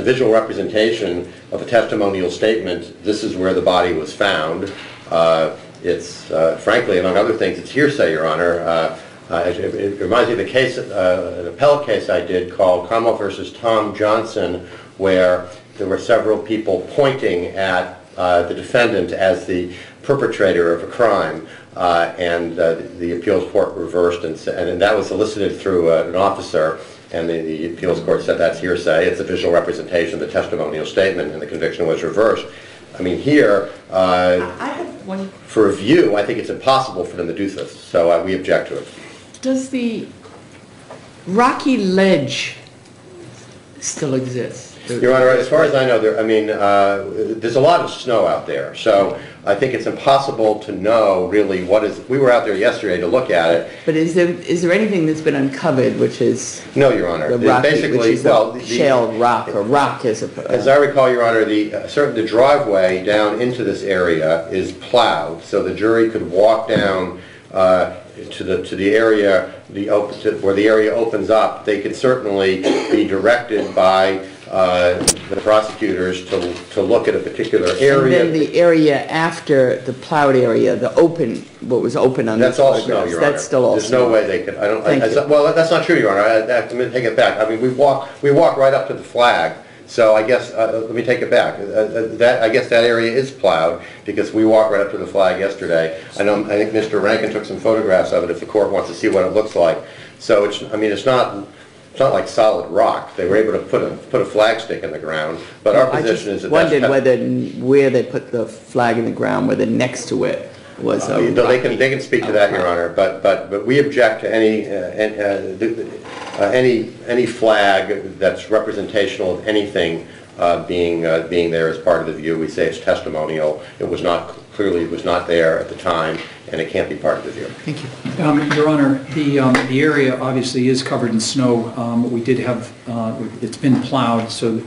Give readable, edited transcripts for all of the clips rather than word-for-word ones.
visual representation of a testimonial statement, this is where the body was found. It's, frankly, among other things, it's hearsay, Your Honor. It reminds me of a case, an appellate case I did called Cromwell versus Tom Johnson, where there were several people pointing at the defendant as the perpetrator of a crime, and the appeals court reversed, and that was elicited through an officer, and the appeals court said that's hearsay. It's a visual representation of the testimonial statement, and the conviction was reversed. I mean, here, for review, I think it's impossible for them to do this, so we object to it. Does the rocky ledge still exist? Your Honor, as far as I know, there's a lot of snow out there, so I think it's impossible to know really what is. We were out there yesterday to look at it. But is there anything that's been uncovered, which is no, Your Honor? The rocky, basically, which is well, shale rock or rock as I recall, Your Honor, the driveway down into this area is plowed, so the jury could walk down to the area where the area opens up. They could certainly be directed by the prosecutors to look at a particular area. And then the area after the plowed area, what was open on that's all snow, Your Honor. That's still all There's snow. no way they could. Well, that's not true, Your Honor. I have to take it back. I mean, we walk right up to the flag. So I guess let me take it back. I guess that area is plowed because we walked right up to the flag yesterday. I think Mr. Rankin took some photographs of it. If the court wants to see what it looks like, so it's not like solid rock. They were able to put a flag stick in the ground. But our position is that I just wondered where they put the flag in the ground, whether next to it was a they can speak to that, Your Honor. But we object to any flag that's representational of anything being there as part of the view. We say it's testimonial. It was not there at the time, and it can't be part of the view. Thank you. Your Honor, the area obviously is covered in snow. We did have it's been plowed, so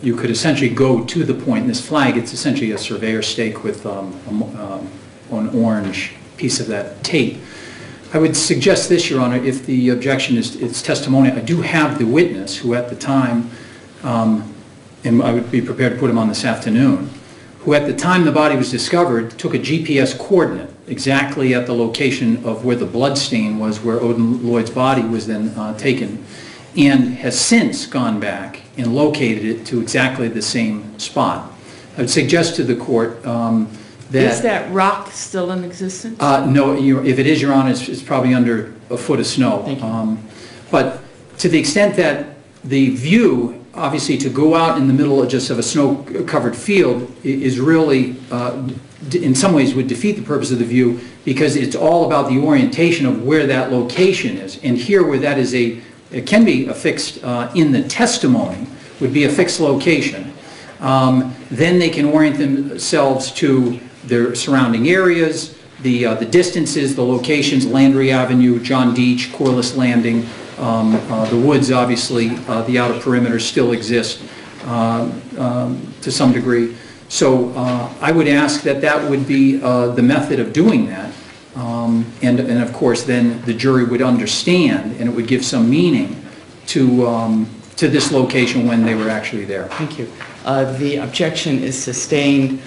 you could essentially go to the point. In this flag, it's essentially a surveyor stake with an orange piece of that tape. I would suggest this, Your Honor, if the objection is testimonial. I do have the witness who at the time, and I would be prepared to put him on this afternoon, who at the time the body was discovered took a GPS coordinate exactly at the location of where the blood stain was, where Odin Lloyd's body was then taken, and has since gone back and located it to exactly the same spot. I would suggest to the court is that rock still in existence? No, if it is, Your Honor, it's probably under a foot of snow. Thank you. But to the extent that the view, obviously, to go out in the middle of just of a snow-covered field is really, in some ways, would defeat the purpose of the view, because it's all about the orientation of where that location is. And here, where that is it can be affixed in the testimony, would be a fixed location. Then they can orient themselves to their surrounding areas, the distances, the locations, Landry Avenue, John Deach, Corliss Landing, the woods, obviously, the outer perimeter still exist to some degree. So I would ask that would be the method of doing that. And of course, then the jury would understand, and it would give some meaning to this location when they were actually there. Thank you. The objection is sustained.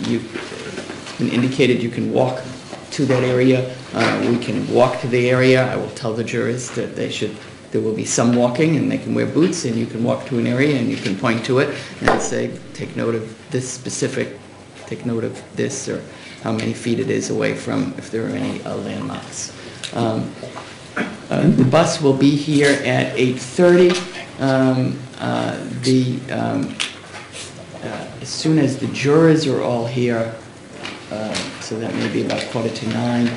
You've been indicated you can walk to that area. We can walk to the area. I will tell the jurors that there will be some walking, and they can wear boots, and you can walk to an area and you can point to it and say, take note of this specific, take note of this, or how many feet it is away from, if there are any landmarks. The bus will be here at 8:30. As soon as the jurors are all here, so that may be about 8:45.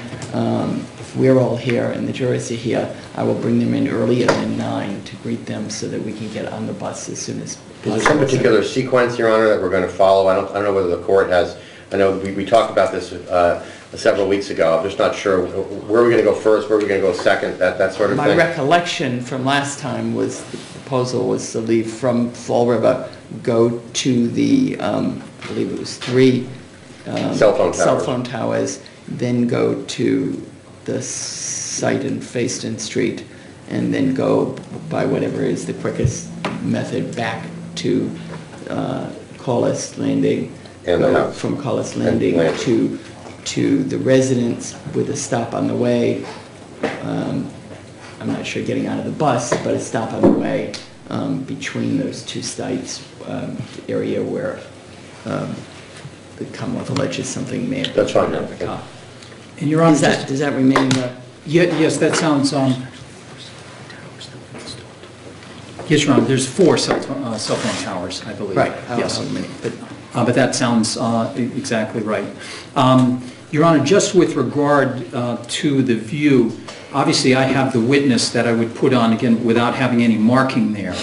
If we're all here and the jurors are here, I will bring them in earlier than 9 to greet them so that we can get on the bus as soon as possible. Is there some particular sequence, Your Honor, that we're going to follow? I don't know whether the court has. I know we talked about this several weeks ago. I'm just not sure where we're going to go first, where we're going to go second, that sort of thing. My recollection from last time was the proposal was to leave from Fall River, go to the, I believe it was 3 cell phone towers, then go to the site in Fayston Street, and then go by whatever is the quickest method back to Collis Landing. And the house. From Collis Landing to the residence with a stop on the way. I'm not sure getting out of the bus, but a stop on the way between those two sites, the area where the Commonwealth alleges something may have been. That's fine, out of the car. And Your Honor, Does that remain? yes, that sounds. Yes, Your Honor. There's 4 cell phone towers, I believe. Right. Yes. How many? But that sounds exactly right. Your Honor, just with regard to the view, obviously I have the witness that I would put on, again, without having any marking there.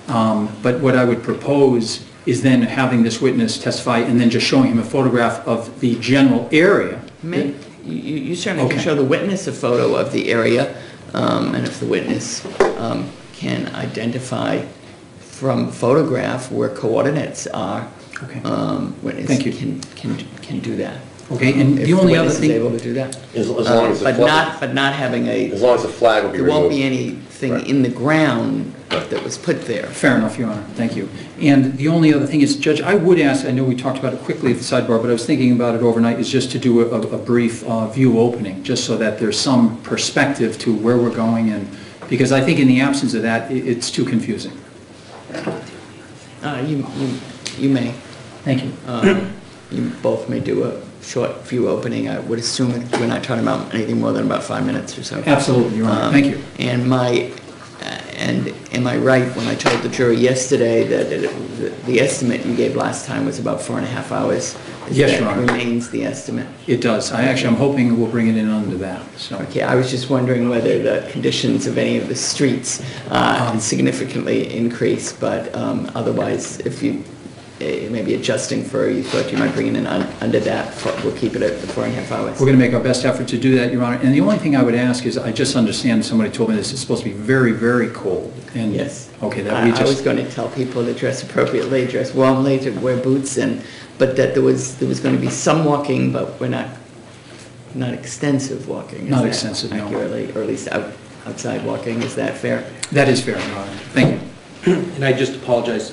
But what I would propose is then having this witness testify and then just showing him a photograph of the general area. You certainly can show the witness a photo of the area, and if the witness can identify from the photograph where coordinates are, witness Thank you. can do that. Okay, and the only other thing, is able to do that, As long as the flag, but not having as long as the flag will be there removed. won't be anything in the ground that was put there. fair enough, Your Honor, thank you. And the only other thing is, Judge, I would ask, I know we talked about it quickly at the sidebar, but I was thinking about it overnight, is just to do a brief view opening, just so that there's some perspective to where we're going, and because I think in the absence of that, it's too confusing. You may. Thank you. You both may do a short view opening. I would assume that we're not talking about anything more than about 5 minutes or so. Absolutely, Your Honor. Thank you. And am I right when I told the jury yesterday that the estimate you gave last time was about 4.5 hours? Yes, Your Honor. That remains the estimate? It does. I'm hoping we'll bring it in under that. So. Okay, I was just wondering whether the conditions of any of the streets significantly increase, but otherwise, if you maybe adjusting for, you thought you might bring it in under that, we'll keep it at the 4.5 hours. We're going to make our best effort to do that, Your Honor. And the only thing I would ask is, I just understand somebody told me this is supposed to be very, very cold. And yes. Okay, that we just. I was going to tell people to dress appropriately, dress warmly, to wear boots, but that there was going to be some walking, but we're not extensive walking. Not extensive, no. Accurately, or at least outside walking. Is that fair? That is fair, Your Honor. Thank you. And I just apologize.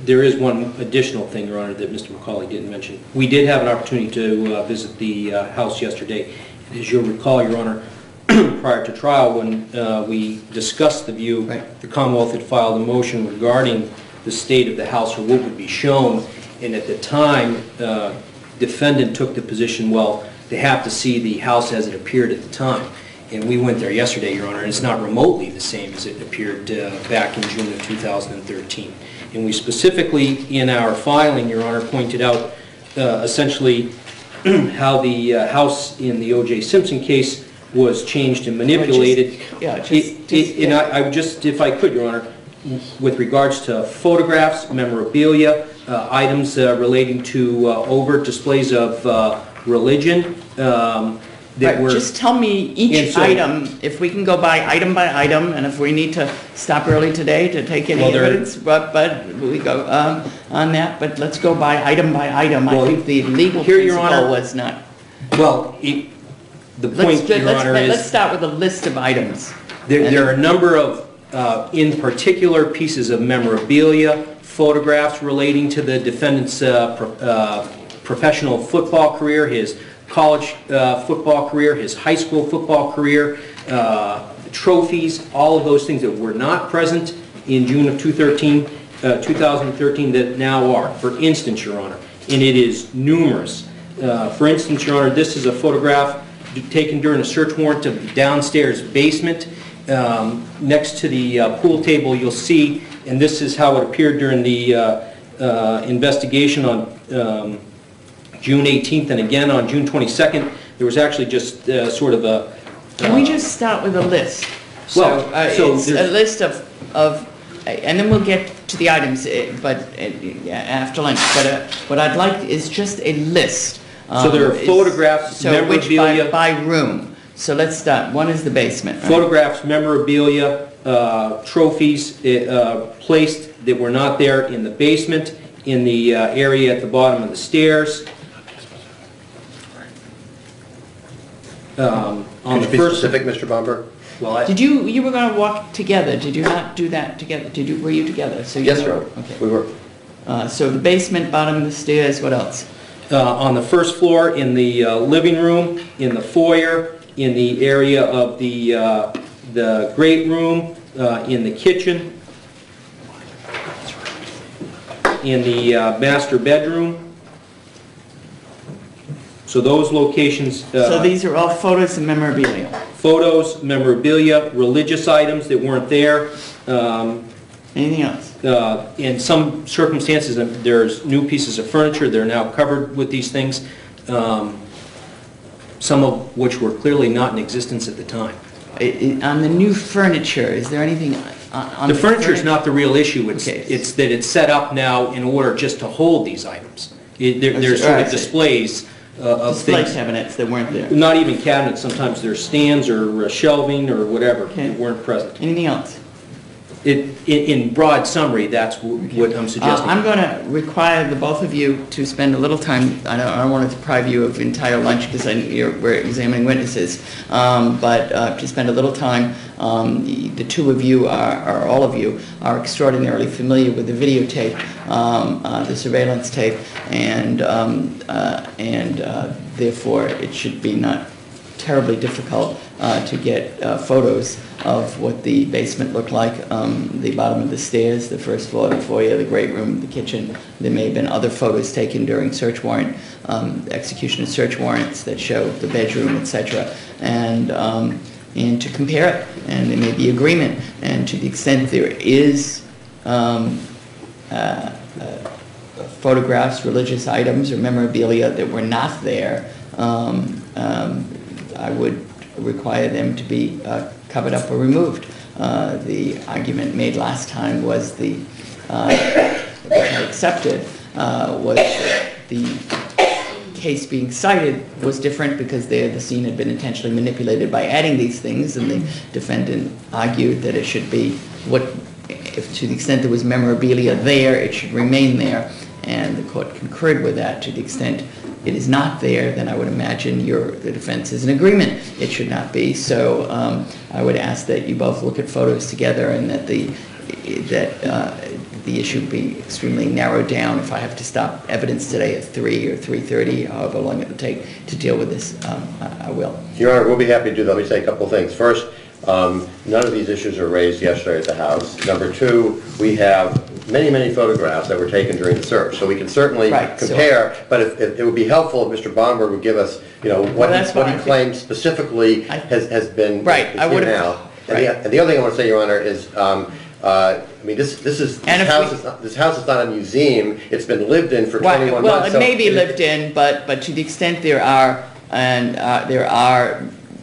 There is one additional thing, Your Honor, that Mr. McCauley didn't mention. We did have an opportunity to visit the house yesterday. As you'll recall, Your Honor, prior to trial, when we discussed the view, right, the Commonwealth had filed a motion regarding the state of the house or what would be shown. And at the time, defendant took the position, well, they have to see the house as it appeared at the time. And we went there yesterday, Your Honor, and it's not remotely the same as it appeared back in June of 2013. And we specifically, in our filing, Your Honor, pointed out essentially how the house in the O.J. Simpson case was changed and manipulated. And I would just, if I could, Your Honor, with regards to photographs, memorabilia, items relating to overt displays of religion, that were... Just tell me each item, if we can go by item, and if we need to stop early today to take any evidence, but we go on that, but let's go by item. I think the legal principle was not... Well, the point, Your Honor, is... Let's start with a list of items. There are a number of, in particular, pieces of memorabilia, photographs relating to the defendant's professional football career, his college football career, his high school football career, trophies, all of those things that were not present in June of 2013 that now are. For instance, Your Honor, and it is numerous. For instance, Your Honor, this is a photograph taken during a search warrant of the downstairs basement. Next to the pool table, you'll see, and this is how it appeared during the investigation on June 18th and again on June 22nd. There was actually just sort of a... Can we just start with a list? So it's a list of, and then we'll get to the items, but after lunch. But what I'd like is just a list. So there are photographs, memorabilia... Which by room. So let's start. One is the basement. Right? Photographs, memorabilia, trophies placed that were not there in the basement, in the area at the bottom of the stairs. On the first specific, Mr. Bomber? Well, You were going to walk together, did you not do that together? Were you together? So Yes, Your Honor. Okay. We were. So the basement, bottom of the stairs, what else? On the first floor, in the living room, in the foyer, in the area of the great room, in the kitchen, in the master bedroom. So those locations... So these are all photos and memorabilia? Photos, memorabilia, religious items that weren't there. Anything else? In some circumstances, there's new pieces of furniture. They're now covered with these things, some of which were clearly not in existence at the time. On the new furniture, is there anything on the furniture is not the real issue. It's, Okay. it's that it's set up now in order just to hold these items. There's sort of displays of display things. cabinets that weren't there? Not even cabinets. Sometimes there's stands or shelving or whatever Okay. that weren't present. Anything else? In broad summary, that's what I'm suggesting. I'm going to require the both of you to spend a little time, I don't want to deprive you of entire lunch because we're examining witnesses, but to spend a little time, the two of you, or all of you, are extraordinarily familiar with the videotape, the surveillance tape, and therefore it should be not terribly difficult to get photos of what the basement looked like, the bottom of the stairs, the first floor, the foyer, the great room, the kitchen. There may have been other photos taken during search warrant, execution of search warrants that show the bedroom, etc. And to compare it, and there may be agreement. And to the extent there is photographs, religious items, or memorabilia that were not there, I would require them to be covered up or removed. The argument made last time was which I accepted, was that the case being cited was different because there the scene had been intentionally manipulated by adding these things, and the defendant argued that it should be if to the extent there was memorabilia there, it should remain there, and the court concurred with that. To the extent it is not there, then I would imagine the defense is in agreement. It should not be. So I would ask that you both look at photos together, and that the issue be extremely narrowed down. If I have to stop evidence today at 3 or 3:30, however long it will take to deal with this, I will. Your Honor, we'll be happy to do that. Let me say a couple of things. First, none of these issues were raised yesterday at the House. Number two, we have many photographs that were taken during the search, so we can certainly compare. But it would be helpful if Mr. Baumberg would give us, what he claims specifically has been right. I would now. Right. And the other thing I want to say, Your Honor, is this house is not a museum. It's been lived in for 21 months. Well, it may be lived in, but to the extent there are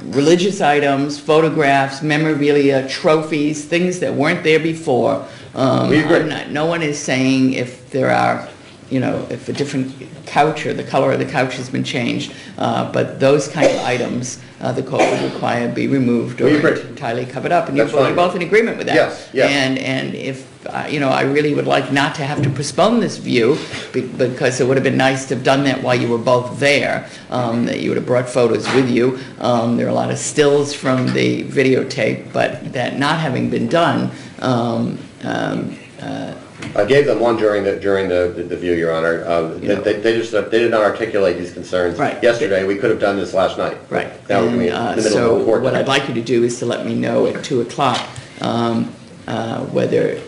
religious items, photographs, memorabilia, trophies, things that weren't there before. We agree. No one is saying if there are, if a different couch or the color of the couch has been changed, but those kind of items, the court would require be removed or entirely covered up. And you're both in agreement with that. Yes. And if, I really would like not to have to postpone this view, because it would have been nice to have done that while you were both there, that you would have brought photos with you. There are a lot of stills from the videotape, but that not having been done, I gave them one during the view, Your Honor. They did not articulate these concerns yesterday. We could have done this last night. Right. Now we're in the middle of the court. So what I'd like you to do is to let me know at 2 o'clock whether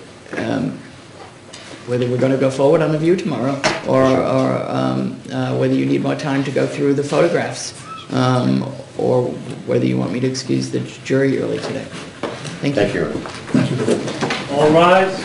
we're going to go forward on the view tomorrow, or whether you need more time to go through the photographs, or whether you want me to excuse the jury early today. Thank you. Thank you, Your Honor. All rise.